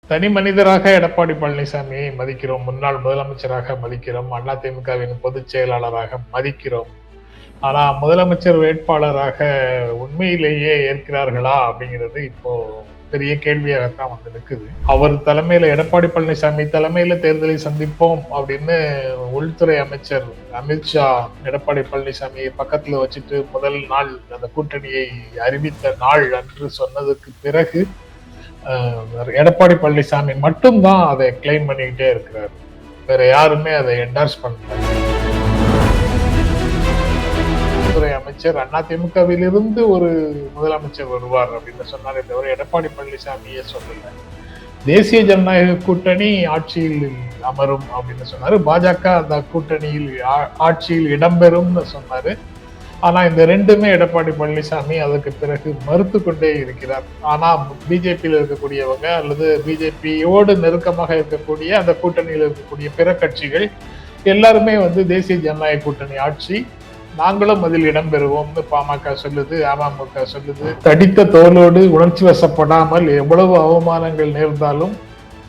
தனி மனிதராக எடப்பாடி பழனிசாமியை மதிக்கிறோம். முன்னாள் முதலமைச்சராக மதிக்கிறோம். அதிமுகவின் பொதுச் செயலாளராக மதிக்கிறோம். ஆனா முதலமைச்சர் வேட்பாளராக உண்மையிலேயே ஏற்கிறார்களா அப்படிங்கிறது இப்போ பெரிய கேள்வியாகத்தான் வந்து நிற்குது. அவர் தலைமையில எடப்பாடி பழனிசாமி தலைமையில தேர்தலை சந்திப்போம் அப்படின்னு உள்துறை அமைச்சர் அமித்ஷா எடப்பாடி பழனிசாமியை பக்கத்துல வச்சுட்டு முதல் நாள் அந்த கூட்டணியை அறிவித்த நாள் அன்று சொன்னதுக்கு பிறகு எடப்பாடி பழனிசாமி மட்டும்தான் அதை கிளைம் பண்ணிக்கிட்டே இருக்கிறார். வேற யாருமே அதை என்டார்ஸ் பண்ணல. துறை அமைச்சர் அதிமுகவிலிருந்து ஒரு முதலமைச்சர் வருவார் அப்படின்னு சொன்னாரே தவிர எடப்பாடி பழனிசாமியே சொல்லல. தேசிய ஜனநாயக கூட்டணி ஆட்சியில் அமரும் அப்படின்னு சொன்னாரு. பாஜக அந்த கூட்டணியில் ஆட்சியில் இடம்பெறும்னு சொன்னாரு. ஆனா இந்த ரெண்டுமே எடப்பாடி பழனிசாமி அதுக்கு பிறகு மறுத்து கொண்டே இருக்கிறார். ஆனா பிஜேபியில் இருக்கக்கூடியவங்க அல்லது பிஜேபியோடு நெருக்கமாக இருக்கக்கூடிய அந்த கூட்டணியில் இருக்கக்கூடிய பிற கட்சிகள் எல்லாருமே வந்து தேசிய ஜனநாயக கூட்டணி ஆட்சி, நாங்களும் அதில் இடம்பெறுவோம்னு பாமக சொல்லுது, அமமுக சொல்லுது. தடித்த தோளோடு உணர்ச்சி வசப்படாமல் எவ்வளவு அவமானங்கள் நேர்ந்தாலும்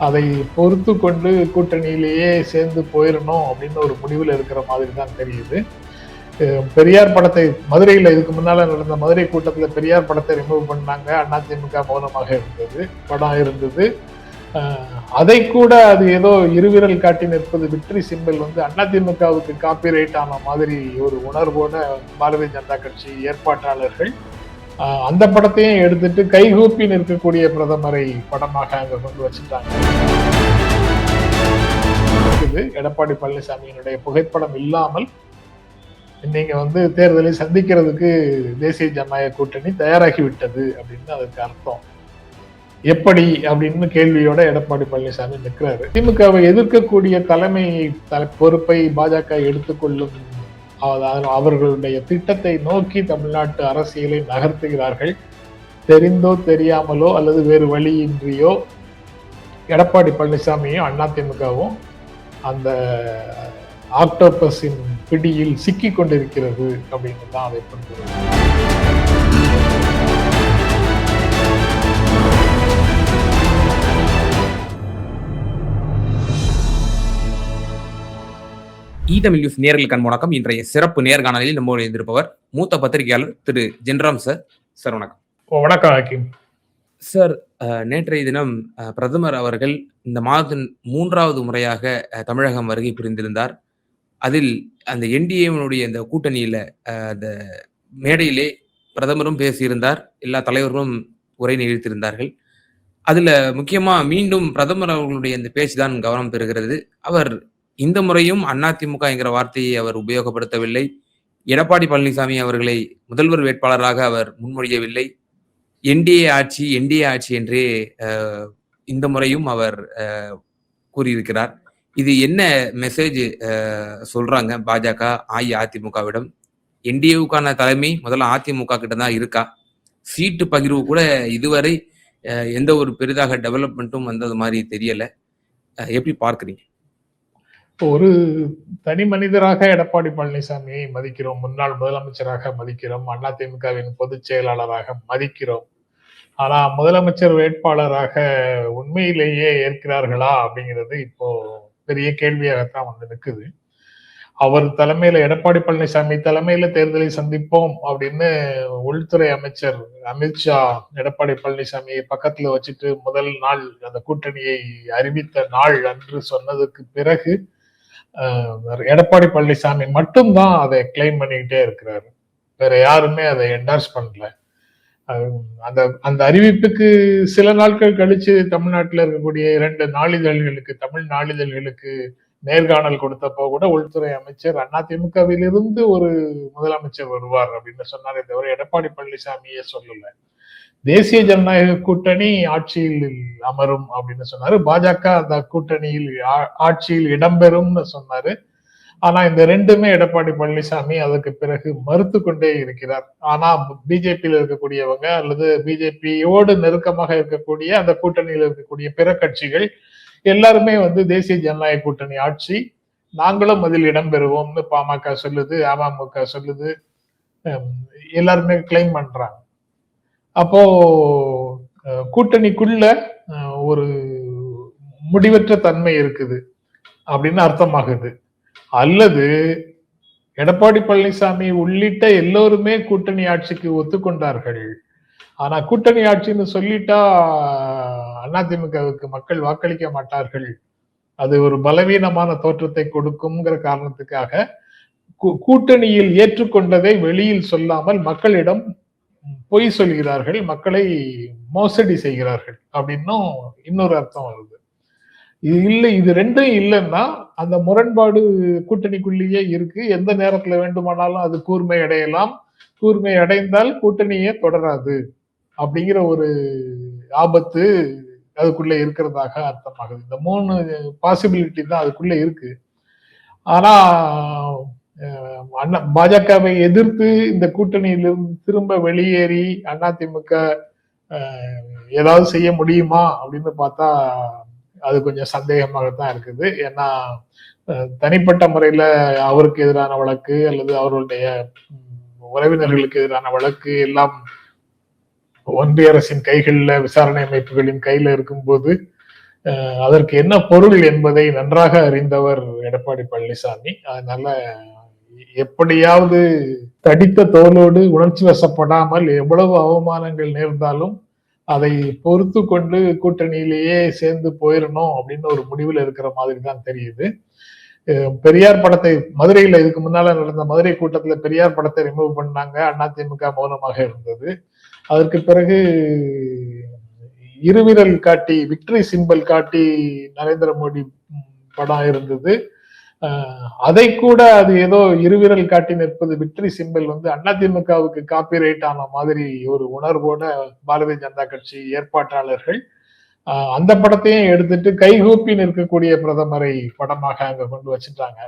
அதை பொறுத்து கொண்டு கூட்டணியிலேயே சேர்ந்து போயிடணும் அப்படின்னு ஒரு முடிவில் இருக்கிற மாதிரி தான் தெரியுது. பெரியார் படத்தை மதுரையில் இதுக்கு முன்னால நடந்த மதுரை கூட்டத்தில் பெரியார் படத்தை ரிமூவ் பண்ணாங்க. அதிமுக மௌனமாக இருந்தது, படம் இருந்தது. அதை கூட அது ஏதோ இருவிரல் காட்டி நிற்பது விக்டரி சிம்பிள் வந்து அதிமுகவுக்கு காப்பிரைட் ஆன மாதிரி ஒரு உணர்வோட பாரதிய ஜனதா கட்சி ஏற்பாட்டாளர்கள் அந்த படத்தையும் எடுத்துட்டு கைகூப்பி நிற்கக்கூடிய பிரதமரை படமாக அங்க கொண்டு வச்சுட்டாங்க. எடப்பாடி பழனிசாமியினுடைய புகைப்படம் இல்லாமல் நீங்க வந்து தேர்தலை சந்திக்கிறதுக்கு தேசிய ஜனநாயக கூட்டணி தயாராகி விட்டது அப்படின்னு அதுக்கு அர்த்தம். எப்படி அப்படின்னு கேள்வியோட எடப்பாடி பழனிசாமி நிற்கிறாரு. திமுகவை எதிர்க்கக்கூடிய தலைமை பொறுப்பை பாஜக எடுத்துக்கொள்ளும் அவர்களுடைய திட்டத்தை நோக்கி தமிழ்நாட்டு அரசியலை நகர்த்துகிறார்கள். தெரிந்தோ தெரியாமலோ அல்லது வேறு வழியின்றியோ எடப்பாடி பழனிசாமியும் அதிமுகவும் அந்த ஆக்டோபஸின் பிடியில் சிக்கி கொண்டிருக்கிறது அப்படின்னு தான் அதை பண்ணுறது. இடபிள்யூஎஸ் நேயர்களுக்கு வணக்கம். இன்றைய சிறப்பு நேர்காணலில் நம்மோடு இருந்திருப்பவர் மூத்த பத்திரிகையாளர் திரு ஜென்ராம் சார். சார் வணக்கம். வணக்கம் ஹக்கீம் சார். நேற்றைய தினம் பிரதமர் அவர்கள் இந்த மாதத்தின் 3வது முறையாக தமிழகம் வருகை புரிந்திருந்தார். அதில் அந்த என்டிஏனுடைய இந்த கூட்டணியில அந்த மேடையிலே பிரதமரும் பேசியிருந்தார், எல்லா தலைவர்களும் உரை நிகழ்த்தியிருந்தார்கள். அதுல முக்கியமா மீண்டும் பிரதமர் அவர்களுடைய இந்த பேச்சுதான் கவனம் பெறுகிறது. அவர் இந்த முறையும் அதிமுக என்கிற வார்த்தையை அவர் உபயோகப்படுத்தவில்லை. எடப்பாடி பழனிசாமி அவர்களை முதல்வர் வேட்பாளராக அவர் முன்மொழியவில்லை. என்டிஏ ஆட்சி என்றே இந்த முறையும் அவர் கூறியிருக்கிறார். இது என்ன மெசேஜ் சொல்றாங்க பாஜக அஇஅதிமுகவிடம்? என்டிஏவுக்கான தலைமை முதல்ல அதிமுக கிட்ட தான் இருக்கா? சீட்டு பகிர்வு கூட இதுவரை எந்த ஒரு பெரிதாக டெவலப்மெண்ட்டும் வந்தது மாதிரி தெரியல. எப்படி பார்க்குறீங்க? ஒரு தனி மனிதராக எடப்பாடி பழனிசாமியை மதிக்கிறோம். முன்னாள் முதலமைச்சராக மதிக்கிறோம். அதிமுகவின் பொதுச் செயலாளராக மதிக்கிறோம். ஆனா முதலமைச்சர் வேட்பாளராக உண்மையிலேயே ஏற்கிறார்களா அப்படிங்கிறது இப்போ பெரிய கேள்வியாகத்தான் வந்து நிற்குது. அவர் தலைமையில எடப்பாடி பழனிசாமி தலைமையில தேர்தலை சந்திப்போம் அப்படின்னு உள்துறை அமைச்சர் அமித்ஷா எடப்பாடி பழனிசாமியை பக்கத்துல வச்சுட்டு முதல் நாள் அந்த கூட்டணியை அறிவித்த நாள் அன்று சொன்னதுக்கு பிறகு எடப்பாடி பழனிசாமி மட்டும்தான் அதை கிளைம் பண்ணிக்கிட்டே இருக்கிறாரு. வேற யாருமே அதை என்டார்ஸ் பண்ணல. அந்த அந்த அறிவிப்புக்கு சில நாட்கள் கழிச்சு தமிழ்நாட்டில் இருக்கக்கூடிய 2 நாளிதழ்களுக்கு, தமிழ் நாளிதழ்களுக்கு நேர்காணல் கொடுத்தப்போ கூட உள்துறை அமைச்சர் அதிமுகவிலிருந்து ஒரு முதலமைச்சர் வருவார் அப்படின்னு சொன்னாரே தவிர எடப்பாடி பழனிசாமியே சொல்லல. தேசிய ஜனநாயக கூட்டணி ஆட்சியில் அமரும் அப்படின்னு சொன்னாரு. பாஜக அந்த கூட்டணியில் ஆட்சியில் இடம்பெறும்னு சொன்னாரு. ஆனா இந்த ரெண்டுமே எடப்பாடி பழனிசாமி அதுக்கு பிறகு மறுத்து கொண்டே இருக்கிறார். ஆனா பிஜேபியில் இருக்கக்கூடியவங்க அல்லது பிஜேபியோடு நெருக்கமாக இருக்கக்கூடிய அந்த கூட்டணியில் இருக்கக்கூடிய பிற கட்சிகள் எல்லாருமே வந்து தேசிய ஜனநாயக கூட்டணி ஆட்சி, நாங்களும் அதில் இடம்பெறுவோம்னு பாமக சொல்லுது, அமமுக சொல்லுது. எல்லாருமே கிளைம் பண்றாங்க. அப்போ கூட்டணிக்குள்ள ஒரு முடிவற்ற தன்மை இருக்குது அப்படின்னு அர்த்தமாகுது. அல்லது எடப்பாடி பழனிசாமி உள்ளிட்ட எல்லோருமே கூட்டணி ஆட்சிக்கு ஒத்துக்கொண்டார்கள். ஆனா கூட்டணி ஆட்சின்னு சொல்லிட்டா அதிமுகவுக்கு மக்கள் வாக்களிக்க மாட்டார்கள், அது ஒரு பலவீனமான தோற்றத்தை கொடுக்கும்ங்கிற காரணத்துக்காக கூட்டணியில் ஏற்றுக்கொண்டதை வெளியில் சொல்லாமல் மக்களிடம் பொய் சொல்கிறார்கள், மக்களை மோசடி செய்கிறார்கள் அப்படின்னும் இன்னொரு அர்த்தம் வருது. இது இல்லை, இது ரெண்டும் இல்லைன்னா அந்த முரண்பாடு கூட்டணிக்குள்ளேயே இருக்கு. எந்த நேரத்துல வேண்டுமானாலும் அது கூர்மை அடையலாம். கூர்மை அடைந்தால் கூட்டணியே தொடராது அப்படிங்கிற ஒரு ஆபத்து அதுக்குள்ள இருக்கிறதாக அர்த்தமாகுது. இந்த 3 பாசிபிலிட்டி தான் அதுக்குள்ள இருக்கு. ஆனா பாஜகவை எதிர்த்து இந்த கூட்டணியிலிருந்து திரும்ப வெளியேறி அதிமுக ஏதாவது செய்ய முடியுமா அப்படின்னு பார்த்தா அது கொஞ்சம் சந்தேகமாகத்தான் இருக்குது. ஏன்னா தனிப்பட்ட முறையில அவருக்கு எதிரான வழக்கு அல்லது அவருடைய உறவினர்களுக்கு எதிரான வழக்கு எல்லாம் ஒன்றிய அரசின் கைகள்ல, விசாரணை அமைப்புகளின் கையில இருக்கும்போது அதற்கு என்ன பொருள் என்பதை நன்றாக அறிந்தவர் எடப்பாடி பழனிசாமி. அதனால எப்படியாவது தடித்த தோளோடு உணர்ச்சி வசப்படாமல் எவ்வளவு அவமானங்கள் நேர்ந்தாலும் அதை பொறுத்து கொண்டு கூட்டணியிலேயே சேர்ந்து போயிடணும் அப்படின்னு ஒரு முடிவில் இருக்கிற மாதிரி தான் தெரியுது. பெரியார் படத்தை மதுரையில இதுக்கு முன்னால நடந்த மதுரை கூட்டத்துல பெரியார் படத்தை ரிமூவ் பண்ணாங்க, அதிமுக மௌனமாக இருந்தது. அதற்கு பிறகு இருவிரல் காட்டி, விக்டரி சிம்பல் காட்டி நரேந்திர மோடி படம் இருந்தது. அதை கூட அது ஏதோ இருவிரல் காட்டி நிற்பது விக்டரி சிம்பல் அதிமுகவுக்கு காப்பிரைட் ஆன மாதிரி ஒரு உணர்வோட பாரதிய ஜனதா கட்சி ஏற்பாட்டாளர்கள் அந்த படத்தையும் எடுத்துட்டு கைகூப்பி நிற்கக்கூடிய பிரதமரை படமாக அங்க கொண்டு வச்சுட்டாங்க.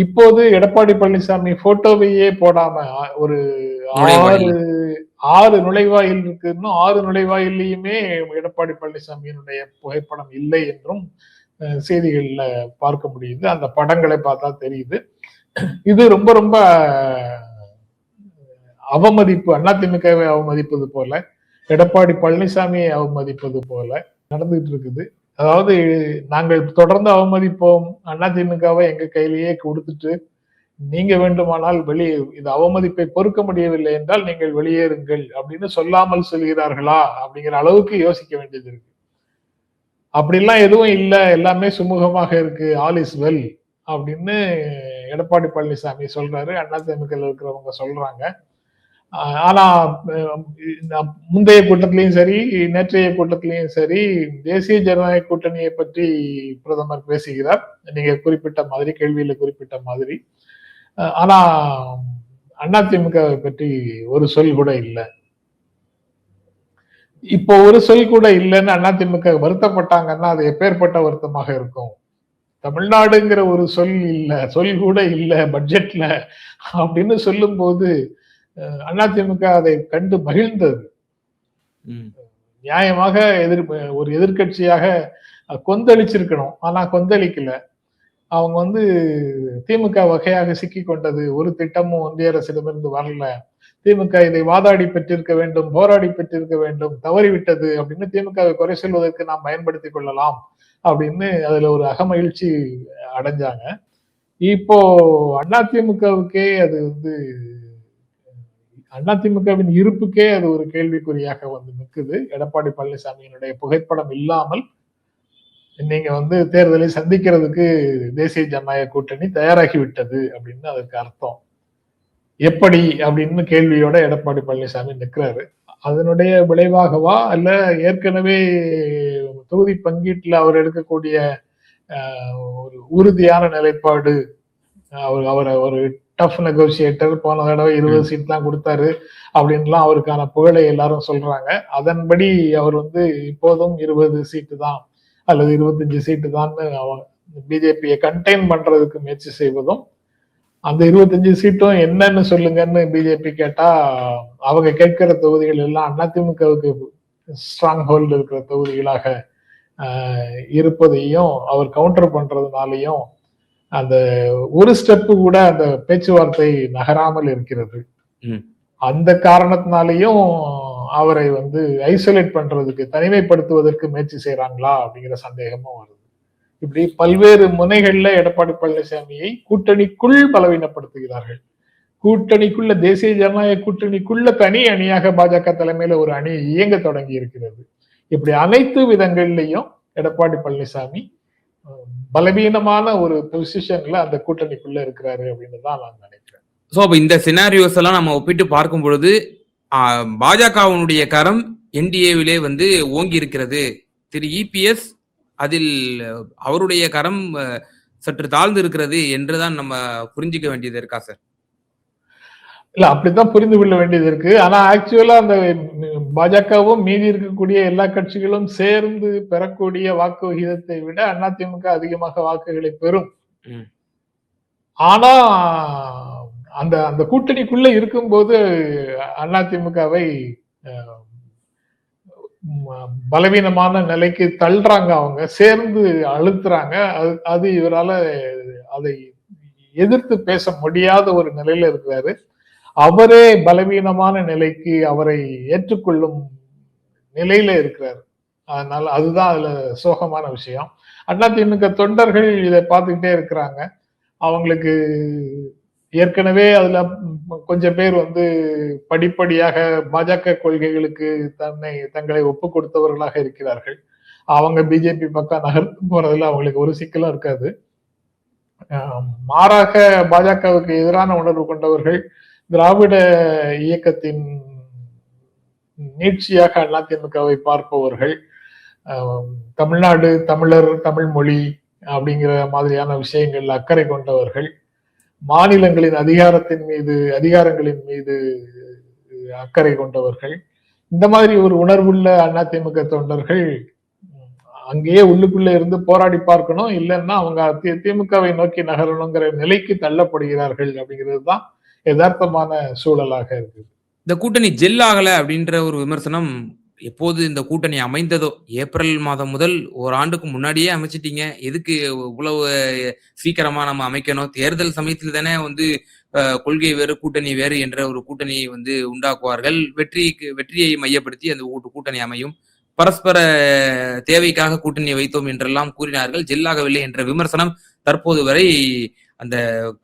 இப்போது எடப்பாடி பழனிசாமி போட்டோவையே போடாம ஒரு 6 நுழைவாயில் இருக்கு. இன்னும் 6 நுழைவாயிலையுமே எடப்பாடி பழனிசாமியினுடைய புகைப்படம் இல்லை என்றும் செய்திகள்ல பார்க்க முடியுது. அந்த படங்களை பார்த்தா தெரியுது. இது ரொம்ப ரொம்ப அவமதிப்பு, அதிமுகவை அவமதிப்பது போல, எடப்பாடி பழனிசாமியை அவமதிப்பது போல நடந்துட்டு இருக்குது. அதாவது நாங்கள் தொடர்ந்து அவமதிப்போம், அதிமுகவை எங்க கையிலேயே கொடுத்துட்டு நீங்க வேண்டுமானால் வெளியே, இது அவமதிப்பை பொறுக்க முடியவில்லை என்றால் நீங்கள் வெளியேறுங்கள் அப்படின்னு சொல்லாமல் சொல்கிறார்களா அப்படிங்கிற அளவுக்கு யோசிக்க வேண்டியது இருக்கு. அப்படிலாம் எதுவும் இல்லை, எல்லாமே சுமூகமாக இருக்கு, ஆல் இஸ் வெல் அப்படின்னு எடப்பாடி பழனிசாமி சொல்றாரு, அதிமுக இருக்கிறவங்க சொல்றாங்க. ஆனா முந்தைய கூட்டத்திலையும் சரி, நேற்றைய கூட்டத்திலையும் சரி, தேசிய ஜனநாயக கூட்டணியை பற்றி பிரதமர் பேசுகிறார், நீங்க குறிப்பிட்ட மாதிரி, கேள்வியில குறிப்பிட்ட மாதிரி. ஆனா அதிமுகவை பற்றி ஒரு சொல் கூட இல்லை. இப்போ ஒரு சொல் கூட இல்லைன்னு அதிமுக வருத்தப்பட்டாங்கன்னா அது எப்பேற்பட்ட வருத்தமாக இருக்கும். தமிழ்நாடுங்கிற ஒரு சொல் இல்ல, சொல் கூட இல்ல பட்ஜெட்ல அப்படின்னு சொல்லும் போது அதிமுக அதை கண்டு மகிழ்ந்தது. நியாயமாக ஒரு எதிர்கட்சியாக கொந்தளிச்சிருக்கணும், ஆனா கொந்தளிக்கல. அவங்க திமுக வகையாக சிக்கி கொண்டது, ஒரு திட்டமும் ஒன்றிய அரசிடமிருந்து வரல, திமுக இதை வாதாடி பெற்றிருக்க வேண்டும், போராடி பெற்றிருக்க வேண்டும், தவறிவிட்டது அப்படின்னு திமுகவை குறை சொல்வதற்கு நாம் பயன்படுத்திக் கொள்ளலாம் அப்படின்னு அதுல ஒரு அகமகிழ்ச்சி அடைஞ்சாங்க. இப்போ அதிமுகவுக்கே அது அதிமுகவின் இருப்புக்கே அது ஒரு கேள்விக்குறியாக நிற்குது. எடப்பாடி பழனிசாமியினுடைய புகைப்படம் இல்லாமல் நீங்க தேர்தலை சந்திக்கிறதுக்கு தேசிய ஜனநாயக கூட்டணி தயாராகிவிட்டது அப்படின்னு அதுக்கு அர்த்தம். எப்படி அப்படின்னு கேள்வியோட எடப்பாடி பழனிசாமி நிற்கிறாரு. அதனுடைய விளைவாகவா அல்ல ஏற்கனவே தொகுதி பங்கீட்டுல அவர் எடுக்கக்கூடிய ஒரு உறுதியான நிலைப்பாடு, அவரை ஒரு டஃப் நெகோசியேட்டர், போன தடவை 20 சீட் தான் கொடுத்தாரு அப்படின்லாம் அவருக்கான புகழை எல்லாரும் சொல்றாங்க. அதன்படி அவர் இப்போதும் 20 சீட்டு தான் அல்லது 25 சீட்டு தான் பிஜேபியை கண்டெயின் பண்றதுக்கு முயற்சி செய்வதும், அந்த 25 சீட்டும் என்னன்னு சொல்லுங்கன்னு பிஜேபி கேட்டா அவங்க கேட்கிற தொகுதிகள் எல்லாம் அதிமுகவுக்கு ஸ்ட்ராங் ஹோல்டு இருக்கிற தொகுதிகளாக இருப்பதையும் அவர் கவுண்டர் பண்றதுனாலையும் அந்த ஒரு ஸ்டெப்பு கூட அந்த பேச்சுவார்த்தை நகராமல் இருக்கிறது. அந்த காரணத்தினாலையும் அவரை வந்து ஐசோலேட் பண்றதுக்கு, தனிமைப்படுத்துவதற்கு முயற்சி செய்றாங்களா அப்படிங்கிற சந்தேகமும் வருது. இப்படி பல்வேறு முனைகள்ல எடப்பாடி பழனிசாமியை கூட்டணிக்குள் பலவீனப்படுத்துகிறார்கள். கூட்டணிக்குள்ள தேசிய ஜனநாயக கூட்டணிக்குள்ள தனி அணியாக பாஜக தலைமையில ஒரு அணி இயங்க தொடங்கி இருக்கிறது. இப்படி அனைத்து விதங்கள்லயும் எடப்பாடி பழனிசாமி பலவீனமான ஒரு பொசிஷன்ல அந்த கூட்டணிக்குள்ள இருக்கிறாரு அப்படின்னு தான் நான் நினைக்கிறேன். சோ அப்ப இந்த சினாரியோஸ் எல்லாம் நம்ம ஒப்பிட்டு பார்க்கும் பொழுது பாஜகவினுடைய கரம் என்டிஏவிலே வந்து ஓங்கி இருக்கிறது. திரு இபிஎஸ் அதில் அவருடைய கரம் சற்று தாழ்ந்து இருக்கிறது என்றுதான் நம்ம புரிஞ்சுக்க வேண்டியது இருக்கா சார்? இல்ல அப்படித்தான் புரிந்து கொள்ள வேண்டியது இருக்கு. ஆனா ஆக்சுவலா அந்த பாஜகவும் மீதி இருக்கக்கூடிய எல்லா கட்சிகளும் சேர்ந்து பெறக்கூடிய வாக்கு விகிதத்தை விட அதிமுக அதிகமாக வாக்குகளை பெறும். ஆனா அந்த அந்த கூட்டணிக்குள்ள இருக்கும்போது அதிமுகவை பலவீனமான நிலைக்கு தள்ளுறாங்க, அவங்க சேர்ந்து அழுத்துறாங்க. அது இவரால அதை எதிர்த்து பேச முடியாத ஒரு நிலையில இருக்கிறாரு. அவரே பலவீனமான நிலைக்கு அவரை ஏற்றுக்கொள்ளும் நிலையில இருக்கிறார். அதனால அதுதான் அதுல சோகமான விஷயம். அதிமுக தொண்டர்கள் இதை பார்த்துக்கிட்டே இருக்கிறாங்க. அவங்களுக்கு ஏற்கனவே அதுல கொஞ்சம் பேர் வந்து படிப்படியாக பாஜக கொள்கைகளுக்கு தங்களை ஒப்பு கொடுத்தவர்களாக இருக்கிறார்கள். அவங்க பிஜேபி பக்கம் நகர்த்து போறதுல அவங்களுக்கு ஒரு சிக்கலும் இருக்காது. மாறாக பாஜகவுக்கு எதிரான உணர்வு கொண்டவர்கள், திராவிட இயக்கத்தின் நீட்சியாக அதிமுகவை பார்ப்பவர்கள், தமிழ்நாடு, தமிழர், தமிழ் மொழி அப்படிங்கிற மாதிரியான விஷயங்கள்ல அக்கறை கொண்டவர்கள், மாநிலங்களின் அதிகாரங்களின் மீது அக்கறை கொண்டவர்கள், இந்த மாதிரி ஒரு உணர்வுள்ள அதிமுக தொண்டர்கள் அங்கேயே உள்ளுக்குள்ள இருந்து போராடி பார்க்கணும், இல்லைன்னா அவங்க திமுகவை நோக்கி நகரணுங்கிற நிலைக்கு தள்ளப்படுகிறார்கள் அப்படிங்கிறது தான் யதார்த்தமான சூழலாக இருக்குது. இந்த கூட்டணி ஜெல் ஆகல அப்படின்ற ஒரு விமர்சனம் எப்போது இந்த கூட்டணி அமைந்ததோ, ஏப்ரல் மாதம் முதல் ஒரு ஆண்டுக்கு முன்னாடியே அமைச்சிட்டீங்க. எதுக்கு இவ்வளவு சீக்கிரமா நம்ம அமைக்கணும்? தேர்தல் சமயத்தில் தானே வந்து கொள்கை வேறு கூட்டணி வேறு என்ற ஒரு கூட்டணியை வந்து உண்டாக்குவார்கள். வெற்றியை மையப்படுத்தி அந்த கூட்டணி அமையும். பரஸ்பர தேவைக்காக கூட்டணி வைத்தோம் என்றெல்லாம் கூறினார்கள். ஜெல்லாகவில்லை என்ற விமர்சனம் தற்போது வரை அந்த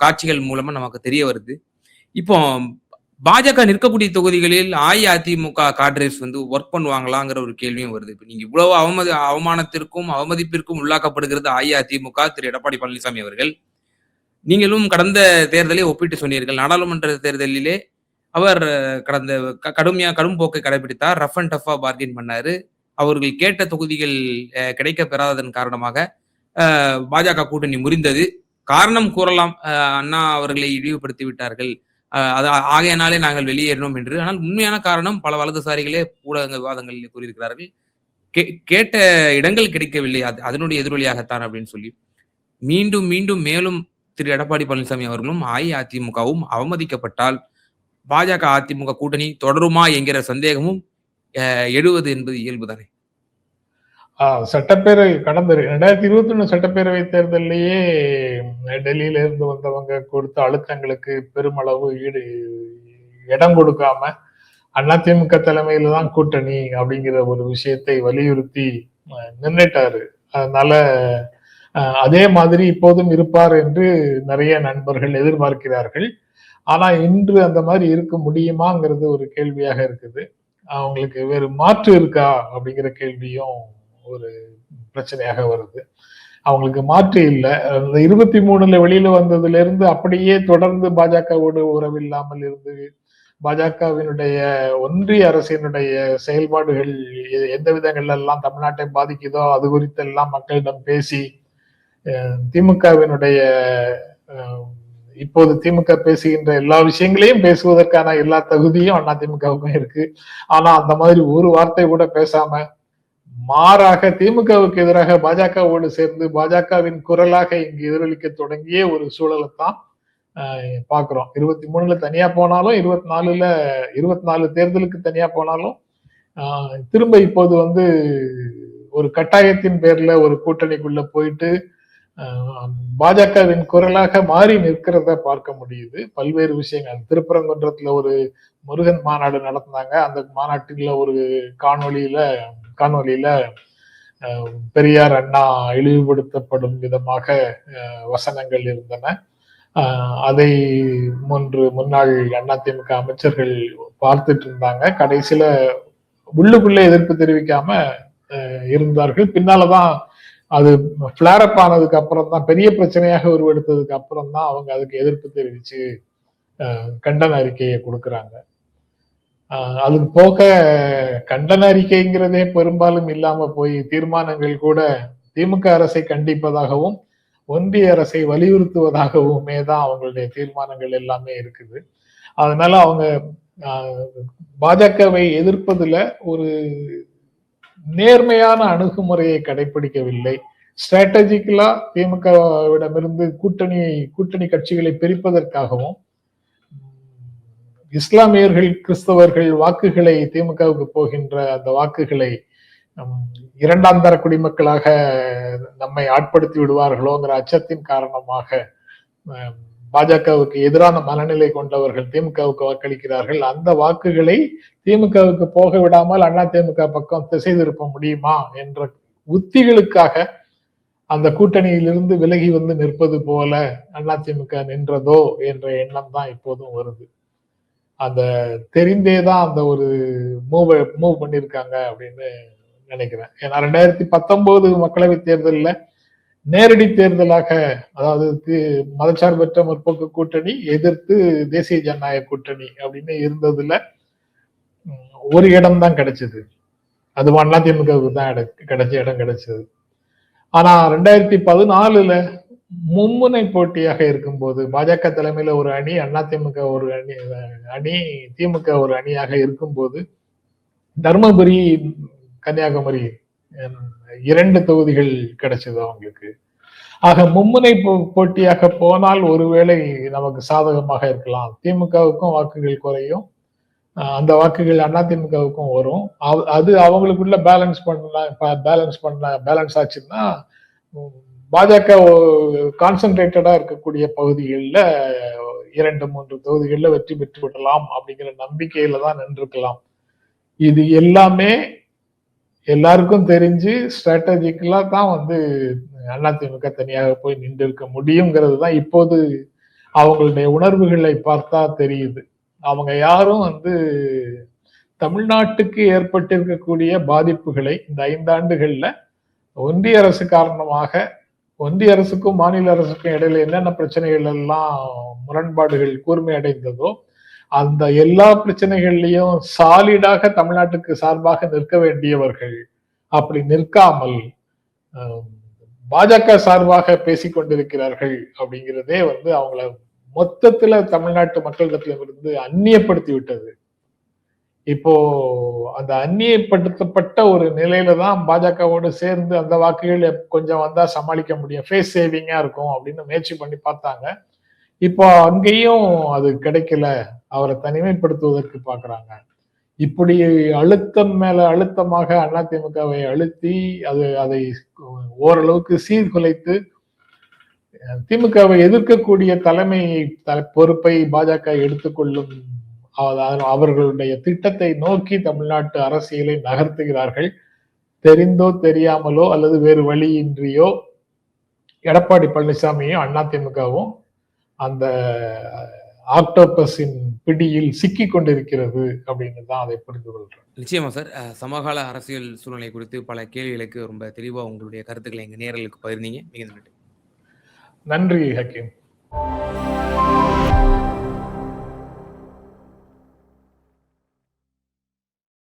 காட்சிகள் மூலமா நமக்கு தெரிய வருது. இப்போ பாஜக நிற்கக்கூடிய தொகுதிகளில் அஇஅதிமுக காட்ரேஸ் வந்து ஒர்க் பண்ணுவாங்களாங்கிற ஒரு கேள்வியும் வருது. இப்ப நீங்க இவ்வளவு அவமானத்திற்கும் அவமதிப்பிற்கும் உள்ளாக்கப்படுகிறது அஇஅதிமுக, திரு எடப்பாடி பழனிசாமி அவர்கள். நீங்களும் கடந்த தேர்தலை ஒப்பிட்டு சொன்னீர்கள். நாடாளுமன்ற தேர்தலிலே அவர் கடந்த கடும் போக்கை கடைபிடித்தார். ரஃப் அண்ட் டஃபா பார்கெயின் பண்ணாரு. அவர்கள் கேட்ட தொகுதிகள் கிடைக்க பெறாததன் காரணமாக பாஜக கூட்டணி முறிந்தது. காரணம் கூறலாம், அண்ணா அவர்களை இழிவுபடுத்தி விட்டார்கள், ஆகையினாலே நாங்கள் வெளியேறினோம் என்று. ஆனால் உண்மையான காரணம் பல வலதுசாரிகளே ஊடக விவாதங்களில் கூறியிருக்கிறார்கள், கேட்ட இடங்கள் கிடைக்கவில்லை, அதனுடைய எதிரொலியாகத்தான் அப்படின்னு சொல்லி. மீண்டும் மீண்டும் மேலும் திரு எடப்பாடி பழனிசாமி அவர்களும் அஇஅதிமுகவும் அவமதிக்கப்பட்டால் பாஜக அதிமுக கூட்டணி தொடருமா என்கிற சந்தேகமும் எழுவது என்பது இயல்புதானே. சட்டப்பேரவை கடந்த 2021 சட்டப்பேரவை தேர்தலிலேயே டெல்லியில இருந்து வந்தவங்க கொடுத்த அழுத்தங்களுக்கு பெருமளவு இடம் கொடுக்காம அதிமுக தலைமையில தான் கூட்டணி அப்படிங்கிற ஒரு விஷயத்தை வலியுறுத்தி நின்னுட்டாரு. அதனால அதே மாதிரி இப்போதும் இருப்பார் என்று நிறைய நண்பர்கள் எதிர்பார்க்கிறார்கள். ஆனா இன்று அந்த மாதிரி இருக்க முடியுமாங்கிறது ஒரு கேள்வியாக இருக்குது. அவங்களுக்கு வேறு மாற்று இருக்கா அப்படிங்கிற கேள்வியும் ஒரு பிரச்சனையாக வருது. அவங்களுக்கு மாற்று இல்லை. அந்த 23ல வெளியில வந்ததுல இருந்து அப்படியே தொடர்ந்து பாஜகவோடு உறவில்லாமல் இருந்து பாஜகவினுடைய ஒன்றிய அரசினுடைய செயல்பாடுகள் எந்த விதங்கள்ல எல்லாம் தமிழ்நாட்டை பாதிக்குதோ அது குறித்து எல்லாம் மக்களிடம் பேசி திமுகவினுடைய இப்போது திமுக பேசுகின்ற எல்லா விஷயங்களையும் பேசுவதற்கான எல்லா தகுதியும் அதிமுகவுக்கும் இருக்கு. ஆனா அந்த மாதிரி ஒரு வார்த்தை கூட பேசாம மாறாக திமுகவுக்கு எதிராக பாஜகவோடு சேர்ந்து பாஜகவின் குரலாக இங்கு எதிரொலிக்க தொடங்கிய ஒரு சூழலைத்தான் பாக்குறோம். 23ல தனியா போனாலும் 24 தேர்தலுக்கு தனியா போனாலும் திரும்ப இப்போது வந்து ஒரு கட்டாயத்தின் பேர்ல ஒரு கூட்டணிக்குள்ள போயிட்டு பாஜகவின் குரலாக மாறி நிற்கிறத பார்க்க முடியுது. பல்வேறு விஷயங்கள் திருப்பரங்குன்றத்துல ஒரு முருகன் மாநாடு நடத்தினாங்க. அந்த மாநாட்டில ஒரு காணொளியில காணொளியில பெரியார் அண்ணா இழிவுபடுத்தப்படும் விதமாக வசனங்கள் இருந்தன. அதை முன்னாள் அதிமுக அமைச்சர்கள் பார்த்துட்டு இருந்தாங்க. கடைசியில உள்ளுக்குள்ளே எதிர்ப்பு தெரிவிக்காம இருந்தார்கள். பின்னாலதான் அது பிளேர் அப் ஆனதுக்கு அப்புறம் தான், பெரிய பிரச்சனையாக உருவெடுத்ததுக்கு அப்புறம் தான் அவங்க அதுக்கு எதிர்ப்பு தெரிவிச்சு கண்டன அறிக்கையை கொடுக்கறாங்க. அதுக்கு போக கண்டன அறிக்கைங்கிறதே பெரும்பாலும் இல்லாம போய் தீர்மானங்கள் கூட திமுக அரசை கண்டிப்பதாகவும் ஒன்றிய அரசை வலியுறுத்துவதாகவுமே தான் அவங்களுடைய தீர்மானங்கள் எல்லாமே இருக்குது. அதனால அவங்க பாஜகவை எதிர்ப்பதுல ஒரு நேர்மையான அணுகுமுறையை கடைபிடிக்கவில்லை. ஸ்ட்ராட்டஜிக்கலா திமுகவிடமிருந்து கூட்டணி கட்சிகளை பிரிப்பதற்காகவும், இஸ்லாமியர்கள் கிறிஸ்தவர்கள் வாக்குகளை திமுகவுக்கு போகின்ற அந்த வாக்குகளை இரண்டாம் தர குடிமக்களாக நம்மை ஆட்படுத்தி விடுவார்களோங்கிற அச்சத்தின் காரணமாக பாஜகவுக்கு எதிரான மனநிலை கொண்டவர்கள் திமுகவுக்கு வாக்களிக்கிறார்கள். அந்த வாக்குகளை திமுகவுக்கு போக விடாமல் அதிமுக பக்கம் திசை திருப்ப முடியுமா என்ற உத்திகளுக்காக அந்த கூட்டணியிலிருந்து விலகி வந்து நிற்பது போல அதிமுக நின்றதோ என்ற எண்ணம் தான் இப்போதும் வருது. அந்த தெரிந்தேதான் அந்த ஒரு மூவ் பண்ணிருக்காங்க அப்படின்னு நினைக்கிறேன். ஏன்னா 2019 மக்களவை தேர்தலில் நேரடி தேர்தலாக, அதாவது மதச்சார்பற்ற முற்போக்கு கூட்டணி எதிர்த்து தேசிய ஜனநாயக கூட்டணி அப்படின்னு இருந்ததுல ஒரு இடம் தான் கிடைச்சது. அது அதிமுகவுக்கு தான் இடம் கிடைச்சது. ஆனா 2014 மும்முனை போட்டியாக இருக்கும்போது பாஜக தலைமையில ஒரு அணி, அதிமுக ஒரு அணி, திமுக ஒரு அணியாக இருக்கும்போது தர்மபுரி, கன்னியாகுமரி 2 தொகுதிகள் கிடைச்சது அவங்களுக்கு. ஆக மும்முனை போட்டியாக போனால் ஒருவேளை நமக்கு சாதகமாக இருக்கலாம். திமுகவுக்கும் வாக்குகள் குறையும், அந்த வாக்குகள் அதிமுகவுக்கும் வரும். அது அவங்களுக்குள்ள பேலன்ஸ் ஆச்சுன்னா பாஜக கான்சென்ட்ரேட்டடா இருக்கக்கூடிய பகுதிகளில் 2-3 தொகுதிகளில் வெற்றி பெற்று விடலாம் அப்படிங்கிற நம்பிக்கையில தான் நின்றுக்கலாம். இது எல்லாமே எல்லாருக்கும் தெரிஞ்சு ஸ்ட்ராட்டஜிக்கலா தான் அதிமுக தனியாக போய் நின்று இருக்க முடியுங்கிறது தான் இப்போது அவங்களுடைய உணர்வுகளை பார்த்தா தெரியுது. அவங்க யாரும் தமிழ்நாட்டுக்கு ஏற்பட்டிருக்கக்கூடிய பாதிப்புகளை இந்த 5 ஆண்டுகள்ல ஒன்றிய அரசு காரணமாக, ஒன்றிய அரசுக்கும் மாநில அரசுக்கும் இடையில என்னென்ன பிரச்சனைகள் எல்லாம் முரண்பாடுகள் கூர்மை அடைந்ததோ அந்த எல்லா பிரச்சனைகள்லயும் சாலிடாக தமிழ்நாட்டுக்கு சார்பாக நிற்க வேண்டியவர்கள் அப்படி நிற்காமல் பாஜக சார்பாக பேசிக் கொண்டிருக்கிறார்கள் அப்படிங்கிறதே அவங்கள மொத்தத்துல தமிழ்நாட்டு மக்களிடத்திலிருந்து அந்நியப்படுத்தி விட்டது. இப்போ அந்த அந்நியப்படுத்தப்பட்ட ஒரு நிலையில தான் பாஜகவோடு சேர்ந்து அந்த வாக்குகள் கொஞ்சம் வந்தா சமாளிக்க முடியும், ஃபேஸ் சேவிங்கா இருக்கும் அப்படின்னு முயற்சி பண்ணி பார்த்தாங்க. இப்போ அங்கேயும் அது கிடைக்கல, அவரை தனிமைப்படுத்துவதற்கு பாக்குறாங்க. இப்படி அழுத்தம் மேல அழுத்தமாக அதிமுகவை அழுத்தி அதை ஓரளவுக்கு சீர்குலைத்து திமுகவை எதிர்க்கக்கூடிய பொறுப்பை பாஜக எடுத்துக்கொள்ளும் அவர்களுடைய திட்டத்தை நோக்கி தமிழ்நாட்டு அரசியலை நகர்த்துகிறார்கள். தெரிந்தோ தெரியாமலோ அல்லது வேறு வழியின்றியோ எடப்பாடி பழனிசாமியும் அதிமுகவும் அந்த ஆக்டோபஸின் பிடியில் சிக்கி கொண்டிருக்கிறது அப்படின்னு தான் அதை புரிந்து கொள்றேன். நிச்சயமா சார். சமகால அரசியல் சூழ்நிலை குறித்து பல கேள்விகளுக்கு ரொம்ப தெளிவா உங்களுடைய கருத்துக்களை எங்க நேயர்களுக்கு பகிர்ந்தீங்க. மிக நன்றி. நன்றி ஹக்கீம்.